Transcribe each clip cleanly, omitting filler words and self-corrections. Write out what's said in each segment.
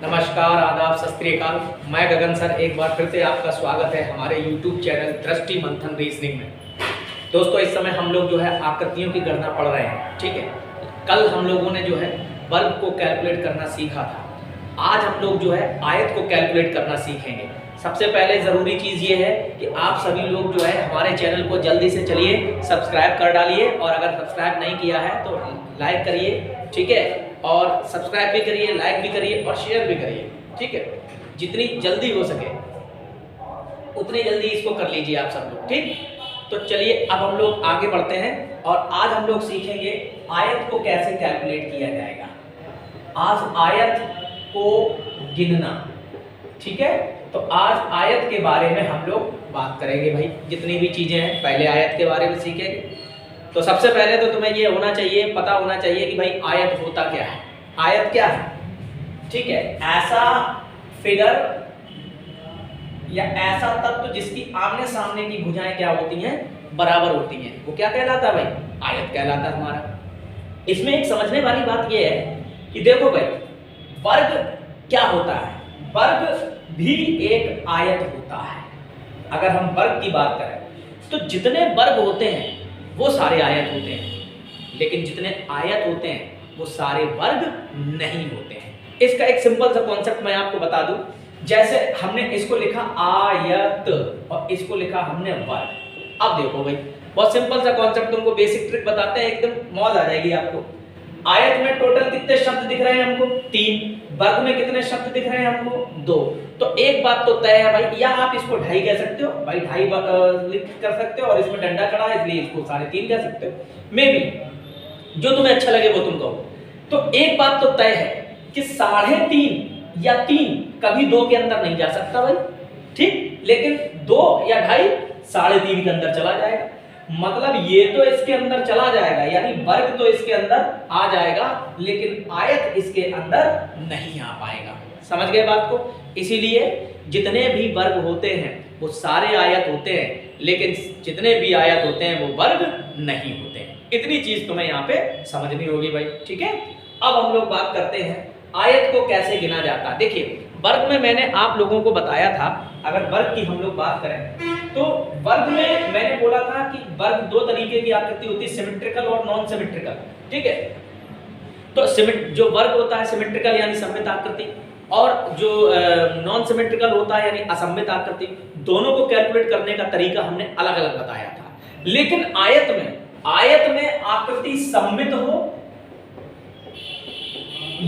नमस्कार, आदाब, सत श्री अकाल। मैं गगन सर एक बार फिर से आपका स्वागत है हमारे YouTube चैनल दृष्टि मंथन रीजनिंग में। दोस्तों, इस समय हम लोग जो है आकृतियों की गणना पढ़ रहे हैं। ठीक है, कल हम लोगों ने जो है वर्ग को कैलकुलेट करना सीखा था। आज हम लोग जो है आयत को कैलकुलेट करना सीखेंगे। सबसे पहले ज़रूरी चीज़ ये है कि आप सभी लोग जो है हमारे चैनल को जल्दी से चलिए सब्सक्राइब कर डालिए, और अगर सब्सक्राइब नहीं किया है तो लाइक करिए। ठीक है, और सब्सक्राइब भी करिए, लाइक भी करिए और शेयर भी करिए। ठीक है, जितनी जल्दी हो सके उतनी जल्दी इसको कर लीजिए आप सब लोग। ठीक, तो चलिए अब हम लोग आगे बढ़ते हैं और आज हम लोग सीखेंगे आयत को कैसे कैलकुलेट किया जाएगा। आज आयत को गिनना। ठीक है, तो आज आयत के बारे में हम लोग बात करेंगे भाई। जितनी भी चीजें हैं पहले आयत के बारे में सीखेंगे। तो सबसे पहले तो तुम्हें ये होना चाहिए, पता होना चाहिए कि भाई आयत होता क्या है। आयत क्या है? ठीक है, ऐसा फिगर या ऐसा तत्व जिसकी आमने सामने की भुजाएं क्या होती हैं, बराबर होती हैं, वो क्या कहलाता है भाई? आयत कहलाता है हमारा। इसमें एक समझने वाली बात ये है कि देखो भाई, वर्ग क्या होता है? वर्ग भी एक आयत होता है। अगर हम वर्ग की बात करें तो जितने वर्ग होते हैं वो सारे आयत होते हैं, लेकिन जितने आयत होते हैं वो सारे वर्ग नहीं होते हैं। इसका एक सिंपल सा कॉन्सेप्ट मैं आपको बता दूं। जैसे हमने इसको लिखा आयत और इसको लिखा हमने वर्ग। अब देखो भाई, बहुत सिंपल सा कॉन्सेप्ट, तुमको बेसिक ट्रिक बताते हैं, एकदम मौज आ जाएगी आपको। आयत में टोटल कितने शब्द दिख रहे हैं हमको? 3। वर्ग में कितने शब्द दिख रहे हैं हमको? 2। तो एक बात तो तय है भाई, या आप इसको 2.5 कह सकते हो भाई, 2.5 कर सकते हो, और इसमें डंडा खड़ा है इसलिए इसको 3.5 कह सकते हो। मे बी जो तुम्हें अच्छा लगे वो तुम कहो। तो एक बात तो तय है कि 3.5 या 3 कभी 2 के अंदर नहीं जा सकता भाई। ठीक, लेकिन 2 या 2.5 3.5 के अंदर चला जाएगा। मतलब ये तो इसके अंदर चला जाएगा, यानी वर्ग तो इसके अंदर आ जाएगा, लेकिन आयत इसके अंदर नहीं आ पाएगा। समझ गए बात को? इसीलिए जितने भी वर्ग होते हैं वो सारे आयत होते हैं, लेकिन जितने भी आयत होते हैं वो वर्ग नहीं होते हैं। इतनी चीज तुम्हें यहाँ पे समझनी होगी भाई। ठीक है, अब हम लोग बात करते हैं आयत को कैसे गिना जाता है। देखिए, वर्ग में मैंने आप लोगों को बताया था, अगर वर्ग की हम लोग बात करें तो वर्ग में मैंने बोला था कि वर्ग 2 तरीके की आकृति होती है, सिमेट्रिकल और नॉन सिमेट्रिकल। ठीक है, तो जो वर्ग होता है सिमेट्रिकल यानी सममित आकृति, और जो नॉन सिमेट्रिकल होता है यानी असममित आकृति, दोनों को कैलकुलेट करने का तरीका हमने अलग अलग बताया था। लेकिन आयत में आकृति सममित हो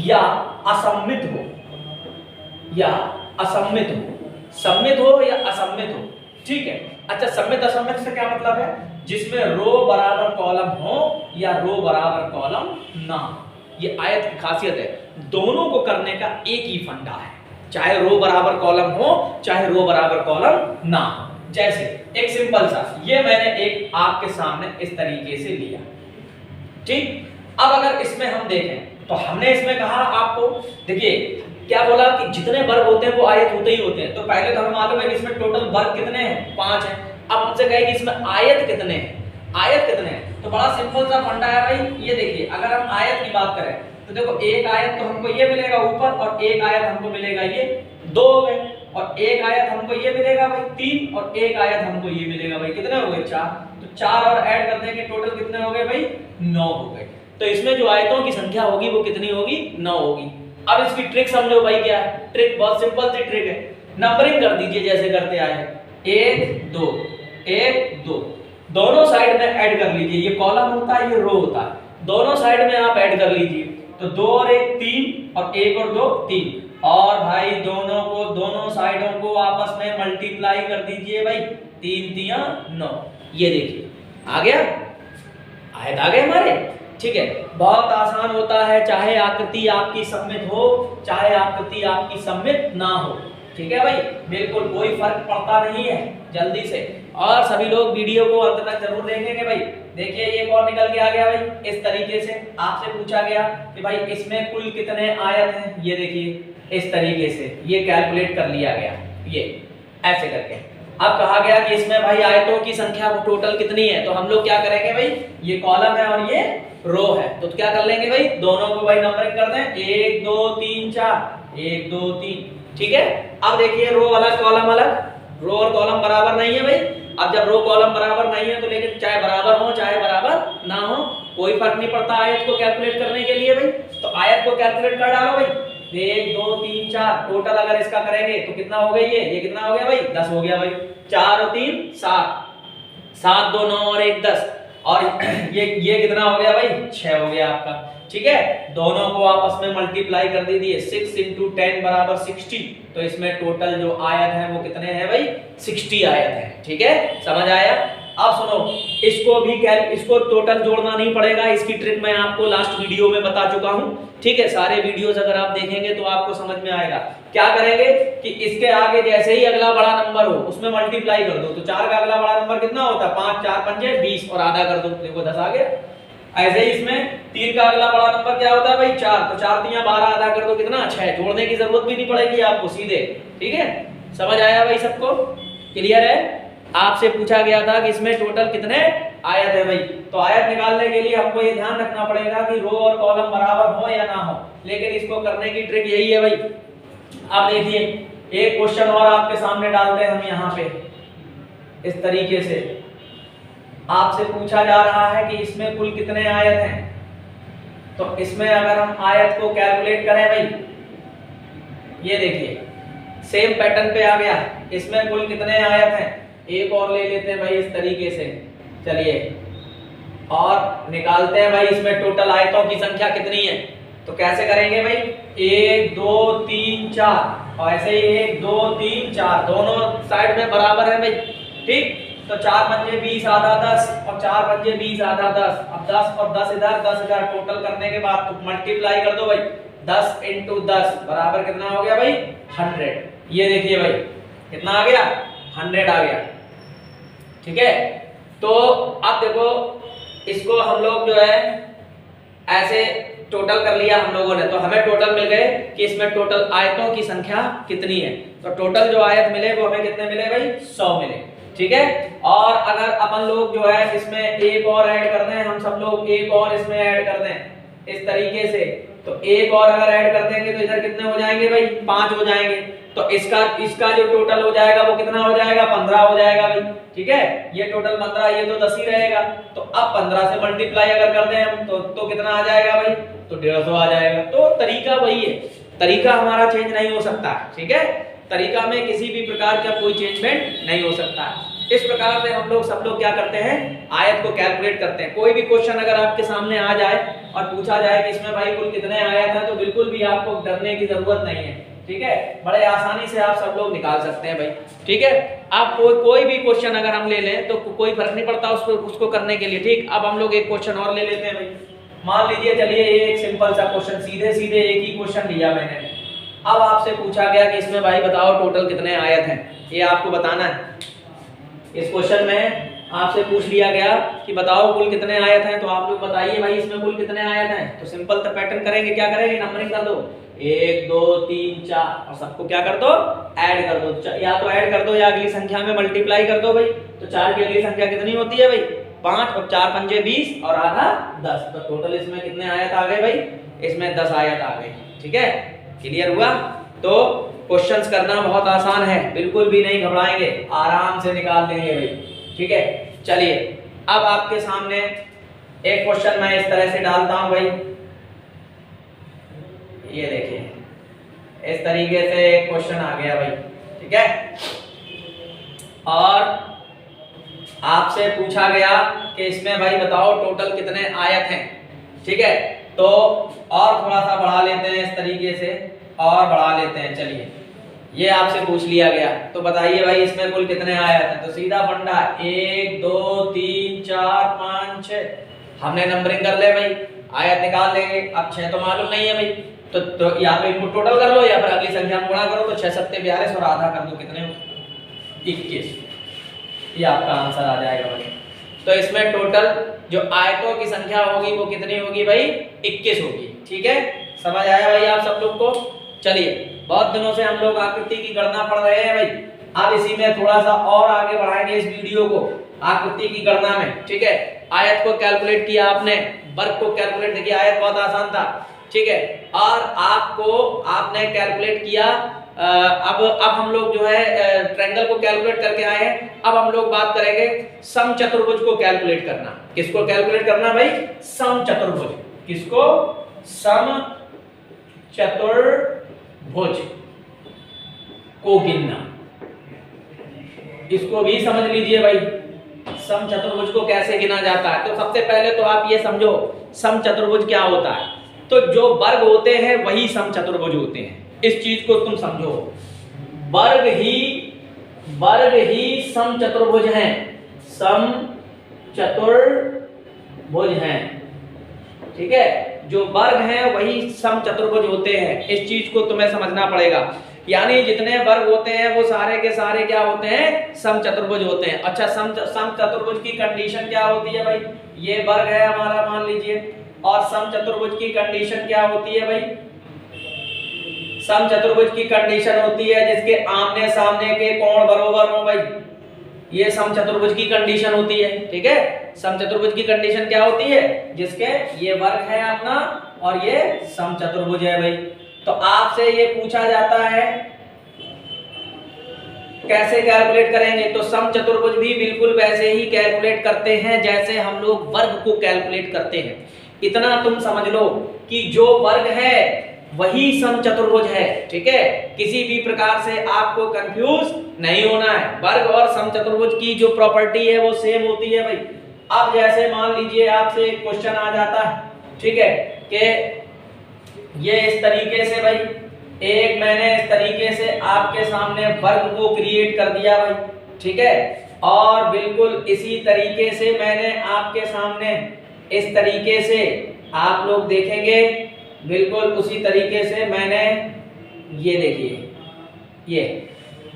या असममित हो, या असममित हो, सममित हो या असममित हो। ठीक है, अच्छा, सममित असममित से क्या मतलब है? जिसमें रो बराबर कॉलम हो या रो बराबर कॉलम ना। ये आयत की खासियत है, दोनों को करने का एक ही फंडा है, चाहे रो बराबर कॉलम हो चाहे रो बराबर कॉलम ना हो। जैसे एक सिंपल सा, ये मैंने एक आपके सामने इस तरीके से लिया। ठीक, अब अगर इसमें हम देखें तो हमने इसमें कहा आपको, देखिए क्या बोला कि जितने वर्ग होते हैं वो आयत होते ही होते हैं। तो पहले तो हमें मालूम है कि इसमें टोटल वर्ग कितने हैं? 5 हैं। अब हमसे कहे कि इसमें आयत कितने हैं? आयत कितने हैं? तो बड़ा सिंपल सा फंडा है भाई। ये देखिए, अगर हम आयत की बात करें तो देखो, एक आयत तो हमको ये मिलेगा ऊपर, और एक आयत हमको मिलेगा ये 2 हो गए, और एक आयत हमको ये मिलेगा भाई 3, और एक आयत हमको ये मिलेगा भाई कितने हो गए? 4। तो 4 और ऐड कर देंगे, टोटल कितने हो गए भाई? 9 हो गए। तो इसमें जो आयतों की संख्या होगी वो कितनी होगी? 9 होगी। अब इसकी ट्रिक समझो भाई, क्या है ट्रिक? बहुत सिंपल सी ट्रिक है, नंबरिंग कर दीजिए जैसे करते आए हैं। 1 2 1 2, दोनों साइड में ऐड कर लीजिए। ये कॉलम होता है, ये रो होता है, दोनों साइड में आप ऐड कर लीजिए। तो 2 और 1 3, और 1 और 2 3, और भाई दोनों साइडों को आपस में मल्टीप्लाई कर दीजिए भाई। 3 3 9। ये देखिए आ गया, आयत आ गए हमारे। ठीक है, बहुत आसान होता है, चाहे आकृति आपकी सममित हो चाहे आकृति आपकी सममित ना हो। ठीक है भाई, बिल्कुल कोई फर्क पड़ता नहीं है। जल्दी से, और सभी लोग वीडियो को अंत तक जरूर देखेंगे भाई। देखिए, ये कौन निकल के आ गया भाई? इस तरीके से आपसे पूछा गया कि भाई इसमें कुल कितने आयत हैं। ये देखिए इस तरीके से ये कैलकुलेट कर लिया गया, ये ऐसे करके। अब कहा गया कि इसमें भाई आयतों की संख्या टोटल कितनी है, तो हम लोग क्या करेंगे भाई, ये कॉलम है और ये रो है, तो क्या कर लेंगे भाई, दोनों को भाई नंबरिंग कर दें, 1 2 3 4, 1 2 3, ठीक है। अब देखिए रो अलग कॉलम अलग, रो और कॉलम बराबर नहीं है भाई। अब जब रो कॉलम बराबर नहीं है तो लेकिन चाहे बराबर हो चाहे बराबर ना हो कोई फर्क नहीं पड़ता आयत को कैलकुलेट करने के लिए भाई। तो आयत को कैलकुलेट कर डालो भाई। 1 2 3 4 टोटल अगर इसका करेंगे तो कितना हो गया, ये कितना हो गया भाई, 10 हो गया भाई। 4 और 3 7, 7 2 9 और 1 10, और ये कितना हो गया भाई, 6 हो गया आपका, ठीक है। दोनों को आपस में मल्टीप्लाई कर दीजिए, 6 × 10 बराबर 60। तो इसमें टोटल जो आयत है वो कितने हैं भाई, 60 आयत है, ठीक है। समझ आया। अब सुनो, इसको टोटल जोड़ना नहीं पड़ेगा, इसकी ट्रिक मैं आपको लास्ट वीडियो में बता चुका हूं, ठीक है। सारे वीडियोस अगर आप देखेंगे तो आपको समझ में आएगा। क्या करेंगे कि इसके आगे जैसे ही अगला बड़ा नंबर हो उसमें मल्टीप्लाई कर दो। तो 4 का अगला बड़ा नंबर कितना होता है, 5 4 पंजे 20 और आधा कर दो, देखो 10 आ गया। ऐसे ही इसमें 3 का अगला बड़ा नंबर क्या होता है भाई, 4, तो 4 3 12 आधा कर दो, कितना 6। जोड़ने की जरूरत भी नहीं पड़ेगी आपको, सीधे, ठीक है। समझ आया भाई सबको, क्लियर है। आपसे पूछा गया था कि इसमें टोटल कितने आयत है भाई। तो आयत निकालने के लिए हमको ये ध्यान रखना पड़ेगा कि रो और कॉलम बराबर हो या ना हो, लेकिन इसको करने की ट्रिक यही है भाई। अब देखिए एक क्वेश्चन और आपके सामने डालते हैं हम यहाँ पे, इस तरीके से आपसे पूछा जा रहा है कि इसमें कुल कितने आयत हैं। तो इसमें अगर हम आयत को कैलकुलेट करें भाई, ये देखिए सेम पैटर्न पे आ गया, इसमें कुल कितने आयत हैं। एक और ले लेते हैं भाई इस तरीके से, चलिए और निकालते हैं भाई इसमें टोटल आयतों की संख्या कितनी है। तो कैसे करेंगे भाई, 1 2 3 4 और ऐसे ही 1 2 3 4 दोनों साइड में बराबर है भाई, ठीक। तो 4 पंजे 20 आधा 10 और 4 पंजे 20 आधा 10। अब 10 और 10 इधर, 10,000 टोटल करने के बाद तो मल्टीप्लाई कर दो भाई, 10 × 10 बराबर कितना हो गया भाई, 100। ये देखिए भाई कितना आ गया, 100 आ गया, ठीक है। तो अब देखो इसको हम लोग जो है ऐसे टोटल कर लिया हम लोगों ने, तो हमें टोटल मिल गए कि इसमें टोटल आयतों की संख्या कितनी है। तो टोटल जो आयत मिले वो हमें कितने मिले भाई, 100 मिले, ठीक है। और अगर अपन लोग जो है इसमें एक और ऐड कर दें, हम सब लोग एक और इसमें ऐड कर दें इस तरीके से, तो एक और अगर ऐड कर देंगे तो इधर कितने हो जाएंगे भाई, 5 हो जाएंगे। तो इसका जो टोटल हो जाएगा वो कितना हो जाएगा, 15 हो जाएगा भाई, ठीक है। ये टोटल 15, ये तो 10 ही रहेगा। तो अब 15 से मल्टीप्लाई अगर कर दें हम तो कितना आ जाएगा भाई, तो 150 आ जाएगा। तो तरीका वही है, तरीका हमारा चेंज नहीं हो सकता, ठीक है। तरीका में किसी भी प्रकार का कोई चेंजमेंट नहीं हो सकता। इस प्रकार से हम लोग सब लोग क्या करते हैं, आयत को कैलकुलेट करते हैं। कोई भी क्वेश्चन अगर आपके सामने आ जाए और पूछा जाए कि इसमें भाई कुल कितने आयत है, तो बिल्कुल भी आपको डरने की जरूरत नहीं है, ठीक है। बड़े आसानी से आप सब लोग निकाल सकते हैं भाई, ठीक है। आप कोई भी क्वेश्चन अगर हम ले लें तो कोई फर्क नहीं पड़ता उसको करने के लिए, ठीक। अब हम लोग एक क्वेश्चन और ले लेते हैं भाई। मान लीजिए चलिए एक सिंपल सा क्वेश्चन, सीधे सीधे एक ही क्वेश्चन लिया मैंने। अब आपसे पूछा गया कि इसमें भाई बताओ टोटल कितने आयत हैं, ये आपको बताना है। इस क्वेश्चन में आपसे पूछ लिया गया कि बताओ कुल कितने आयत हैं, तो आप लोग बताइए भाई इसमें कुल कितने आयत हैं। तो सिंपल सा पैटर्न करेंगे, क्या करेंगे, नंबरिंग कर दो, 1 2 3 4 और सबको क्या कर दो, ऐड कर दो। या तो ऐड कर दो या अगली संख्या में मल्टीप्लाई कर दो भाई। तो 4 की अगली संख्या कितनी होती है भाई, 5 और 4 पंजे 20 और आधा 10। तो टोटल इसमें कितने आयत आ गए भाई, इसमें 10 आयत आ गए, ठीक है। क्लियर हुआ। तो क्वेश्चंस करना बहुत आसान है, बिल्कुल भी नहीं घबराएंगे, आराम से निकाल देंगे भाई, ठीक है। चलिए अब आपके सामने एक क्वेश्चन मैं इस तरह से डालता हूं भाई, ये देखिए इस तरीके से एक क्वेश्चन आ गया भाई, ठीक है। और आपसे पूछा गया कि इसमें भाई बताओ टोटल कितने आयत हैं, ठीक है। तो और थोड़ा सा बढ़ा लेते हैं इस तरीके से, और बढ़ा लेते हैं। चलिए ये आपसे पूछ लिया गया, तो बताइए भाई इसमें कुल कितने आयत हैं। तो सीधा फंडा 1 2 3 4 5 6, हमने नंबरिंग कर ले भाई, आयत निकाल लेंगे। अब 6 तो मालूम नहीं है भाई, तो या तो इनको टोटल कर लो या फिर अगली संख्या में गुणा करो। तो 6 7 42 और आधा कर दो, कितने 21, ये आपका आंसर आ जाएगा भाई। तो इसमें टोटल जो आयतों की संख्या होगी वो कितनी होगी भाई, 21 होगी, ठीक है। समझ आया भाई आप सब लोग को। चलिए बहुत दिनों से हम लोग आकृति की गणना पढ़ रहे हैं भाई, अब इसी में थोड़ा सा और आगे बढ़ाएंगे इस वीडियो को आकृति की गणना में, ठीक है। आयत को कैलकुलेट किया आपने, वर्ग को कैलकुलेट, देखिए आयत बहुत आसान था। ठीक है। और आपने कैलकुलेट किया, अब हम लोग जो है ट्रायंगल को कैलकुलेट करके आए हैं। अब हम लोग बात करेंगे समचतुर्भुज को कैलकुलेट करना। किसको कैलकुलेट करना भाई? समचतुर्भुज। किसको? समचतुर्भुज को गिनना। इसको भी समझ लीजिए भाई, समचतुर्भुज को कैसे गिना जाता है। तो सबसे पहले तो आप ये समझो समचतुर्भुज क्या होता है। तो जो वर्ग होते हैं वही समचतुर्भुज होते हैं, इस चीज को तुम समझो। वर्ग ही समचतुर्भुज हैं, समचतुर्भुज हैं, ठीक है। जो वर्ग हैं वही समचतुर्भुज होते हैं, इस चीज को तुम्हें समझना पड़ेगा। यानी जितने वर्ग होते हैं वो सारे के सारे क्या होते हैं? समचतुर्भुज होते हैं। अच्छा, समचतुर्भुज की कंडीशन क्या होती है भाई? ये वर्ग है हमारा मान लीजिए, और समचतुर्भुज की कंडीशन क्या होती है भाई? समचतुर्भुज की कंडीशन होती है जिसके आमने सामने के कोण बराबर हो भाई, ये समचतुर्भुज की कंडीशन होती है, ठीक है। समचतुर्भुज की कंडीशन क्या होती है? जिसके ये वर्ग है अपना और ये समचतुर्भुज है भाई। तो आपसे ये पूछा जाता है कैसे कैलकुलेट करेंगे, तो समचतुर्भुज भी बिल्कुल वैसे ही कैलकुलेट करते हैं जैसे हम लोग वर्ग को कैलकुलेट करते हैं। इतना तुम समझ लो कि जो वर्ग है वही समचतुर्भुज है, ठीक है। किसी भी प्रकार से आपको कंफ्यूज नहीं होना है। वर्ग और समचतुर्भुज की जो प्रॉपर्टी है वो सेम होती है भाई। अब जैसे मान लीजिए आपसे एक क्वेश्चन आ जाता है, ठीक है, कि ये इस तरीके से भाई, एक मैंने इस तरीके से आपके सामने वर्ग को क्रिएट कर दिया भाई, ठीक है। और बिल्कुल इसी तरीके से मैंने आपके सामने इस तरीके से, आप लोग देखेंगे बिल्कुल उसी तरीके से मैंने, ये देखिए ये।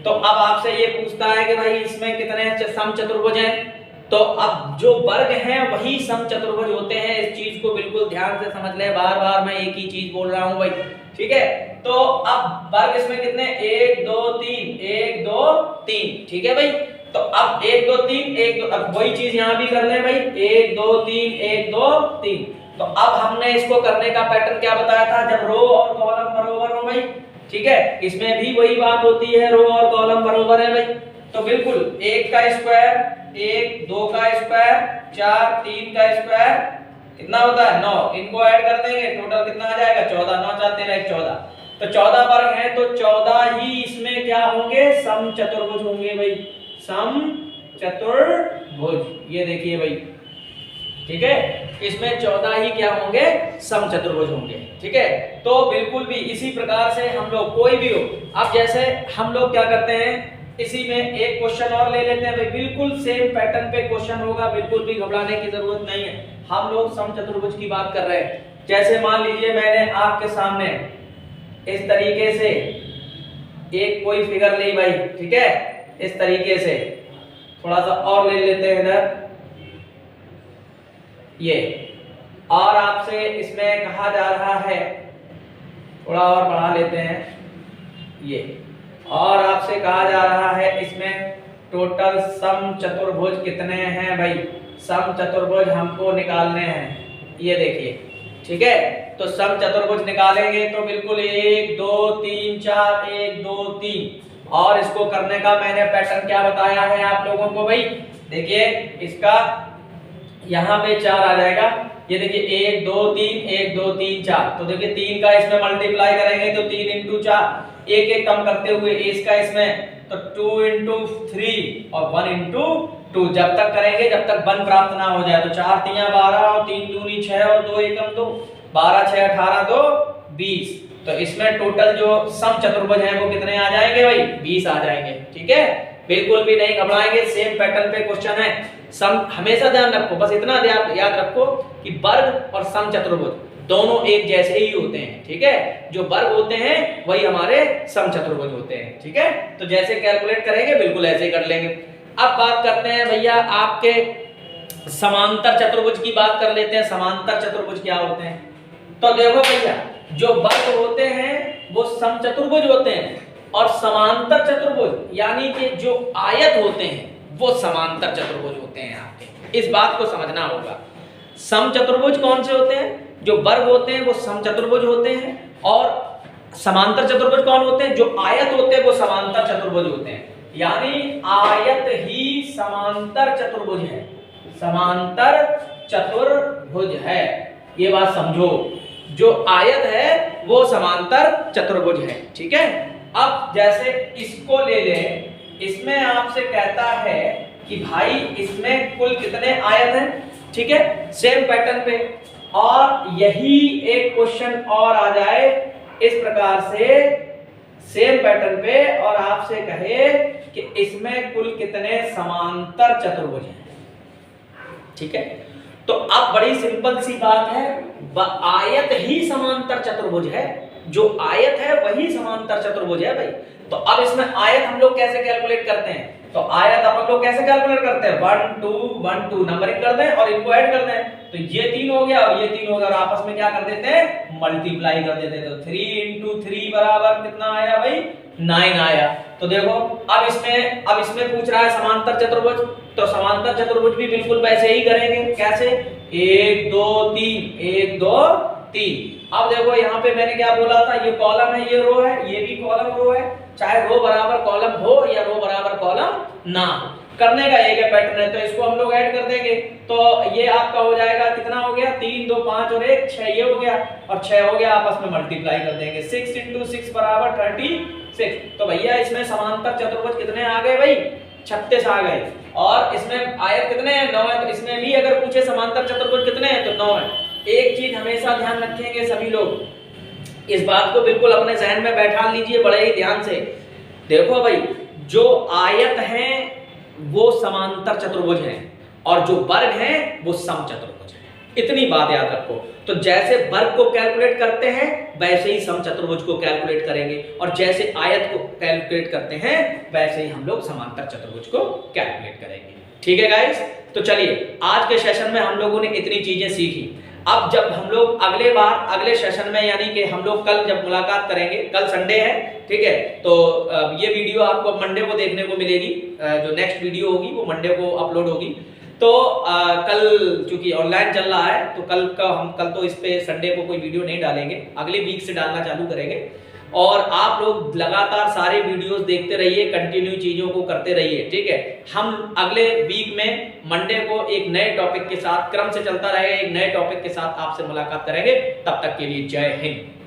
तो अब आपसे ये पूछता है कि भाई इसमें कितने समचतुर्भुज हैं। तो अब जो वर्ग हैं वही समचतुर्भुज होते हैं, इस चीज को बिल्कुल ध्यान से समझ ले। बार बार मैं एक ही चीज बोल रहा हूं भाई, ठीक है। तो अब वर्ग इसमें कितने? 1 2 3, 1 2 3, ठीक है भाई। तो अब 1 2 3 1 2, अब वही चीज यहां भी कर ले भाई, 1 2 3 1 2 3। तो अब हमने इसको करने का पैटर्न क्या बताया था? जब रो और कॉलम बराबर हो भाई, ठीक है। इसमें भी वही बात होती है, रो और कॉलम बराबर है भाई। तो बिल्कुल 1 का स्क्वायर 1, 2 का स्क्वायर 4, 3 का स्क्वायर कितना होता है? 9। इनको ऐड कर देंगे, टोटल कितना आ जाएगा? 14। 9 4 13 14। तो 14 वर्ग है, तो 14 ही इसमें क्या होंगे? समचतुर्भुज होंगे भाई, समचतुर्भुज। ये देखिए भाई, ठीक है, इसमें 14 ही क्या होंगे? समचतुर्भुज होंगे, ठीक है। तो बिल्कुल भी इसी प्रकार से हम लोग कोई भी हो, अब जैसे हम लोग क्या करते हैं, इसी में एक क्वेश्चन और ले लेते हैं भाई, बिल्कुल सेम पैटर्न पे क्वेश्चन होगा, बिल्कुल भी घबराने की जरूरत नहीं है। हम लोग समचतुर्भुज की बात कर रहे हैं। जैसे मान लीजिए मैंने आपके सामने इस तरीके से एक कोई फिगर ली भाई, ठीक है, इस तरीके से। थोड़ा सा और ले लेते हैं इधर, ये। और आपसे इसमें कहा जा रहा है, थोड़ा और बढ़ा लेते हैं ये, और आपसे कहा जा रहा है इसमें टोटल समचतुर्भुज कितने हैं भाई? समचतुर्भुज हमको निकालने हैं, ये देखिए, ठीक है। तो समचतुर्भुज निकालेंगे तो बिल्कुल 1 2 3 4, 1 2 3। और इसको करने का मैंने पैटर्न क्या बताया है आप लोगों को भाई? देखिए इसका यहाँ पे 4 आ जाएगा, ये देखिए 1 2 3 1 2 3 4। तो देखिए 3 का इसमें मल्टीप्लाई करेंगे तो 3 × 4, एक एक कम करते हुए इसका इसमें, तो 2 × 3 और 1 × 2 जब तक करेंगे जब तक 1 प्राप्त ना हो जाए। तो 4 3 12 और 3 दूनी 6 और 2 एकम 2, 12 6 18 2 20। तो इसमें टोटल जो समचतुर्भुज हैं वो कितने आ जाएंगे भाई? 20 आ जाएंगे, ठीक है। बिल्कुल भी नहीं घबराएंगे, सेम पैटर्न पे क्वेश्चन है। सम हमेशा ध्यान रखो, बस इतना याद रखो कि वर्ग और समचतुर्भुज दोनों एक जैसे ही होते हैं, ठीक है। जो वर्ग होते हैं वही हमारे समचतुर्भुज होते हैं, ठीक है। तो जैसे कैलकुलेट करेंगे बिल्कुल ऐसे ही कर लेंगे। अब बात करते हैं भैया आपके समांतर चतुर्भुज की बात कर लेते हैं। समांतर चतुर्भुज क्या होते हैं? तो देखो भैया, जो वर्ग होते हैं वो समचतुर्भुज होते हैं, और समांतर चतुर्भुज यानी कि जो आयत होते हैं वो समांतर चतुर्भुज होते हैं आपके। इस बात को समझना होगा। समचतुर्भुज कौन से होते हैं? जो वर्ग होते हैं वो समचतुर्भुज होते हैं, और समांतर चतुर्भुज कौन होते हैं? जो आयत होते हैं वो समांतर चतुर्भुज होते हैं। यानी आयत ही समांतर चतुर्भुज है, समांतर चतुर्भुज है। ये बात समझो, जो आयत है वो समांतर चतुर्भुज है। ठीक है, अब जैसे इसको ले लें, इसमें आपसे कहता है कि भाई इसमें कुल कितने आयत हैं। ठीक है, सेम पैटर्न पे, और यही एक क्वेश्चन और आ जाए इस प्रकार से सेम पैटर्न पे, और आपसे कहे कि इसमें कुल कितने समांतर चतुर्भुज हैं। ठीक है, तो अब बड़ी सिंपल सी बात है, आयत ही समांतर चतुर्भुज है, जो आयत है वही समांतर चतुर्भुज है भाई। तो अब इसमें आयत हम लोग कैसे कैलकुलेट करते हैं? तो आयत हम लोग कैसे कैलकुलेट करते हैं? 1 2 1 2 नंबरिंग कर दें और इनको ऐड कर दें, तो ये 3 हो गया और ये 3 हो गया, और आपस में क्या कर देते हैं? मल्टीप्लाई कर देते हैं। तो 3 × 3 बराबर कितना आया भाई? 9 आया। तो देखो अब इसमें पूछ रहा है समांतर चतुर्भुज, तो समांतर चतुर्भुज भी बिल्कुल वैसे ही करेंगे। कैसे? 1 2 3 1 2 3। अब देखो यहाँ पे मैंने क्या बोला था, ये कॉलम है, ये रो है, ये भी कॉलम रो है, चाहे रो बराबर कॉलम हो या रो बराबर कॉलम ना हो, करने का एक पैटर्न है। तो इसको हम लोग ऐड कर देंगे, तो ये आपका हो जाएगा, कितना हो गया? 3 2 5 और 1 6, ये हो गया, और 6 हो गया, आपस में मल्टीप्लाई कर देंगे। 6 × 6 बराबर 36। तो भैया इसमें समांतर चतुर्भुज कितने आ गए भाई? 36 आ गए। और इसमें आयत कितने हैं? 9 है। तो इसमें भी अगर पूछे समांतर चतुर्भुज कितने हैं, तो 9 है। एक चीज हमेशा ध्यान रखेंगे सभी लोग, इस बात को बिल्कुल अपने जहन में बैठा लीजिए बड़े ही ध्यान से। देखो भाई, जो आयत हैं वो समांतर चतुर्भुज हैं, और जो वर्ग हैं वो समचतुर्भुज हैं। इतनी बात याद रखो। तो जैसे वर्ग को कैलकुलेट करते हैं वैसे ही समचतुर्भुज को कैलकुलेट करेंगे, और जैसे आयत को कैलकुलेट करते हैं वैसे ही हम लोग समांतर चतुर्भुज को कैलकुलेट करेंगे। ठीक है गाइस, तो चलिए आज के सेशन में हम लोगों ने इतनी चीजें सीखी। अब जब हम लोग अगले सेशन में, यानी कि हम लोग कल जब मुलाकात करेंगे, कल संडे है, ठीक है, तो ये वीडियो आपको मंडे को देखने को मिलेगी। जो नेक्स्ट वीडियो होगी वो मंडे को अपलोड होगी। तो कल चूंकि ऑनलाइन चल रहा है, तो कल तो इस पे संडे को कोई वीडियो नहीं डालेंगे, अगले वीक से डालना चालू करेंगे। और आप लोग लगातार सारे वीडियोस देखते रहिए, कंटिन्यू चीजों को करते रहिए। ठीक है, हम अगले वीक में मंडे को एक नए टॉपिक के साथ, क्रम से चलता रहेगा, एक नए टॉपिक के साथ आपसे मुलाकात करेंगे। तब तक के लिए जय हिंद।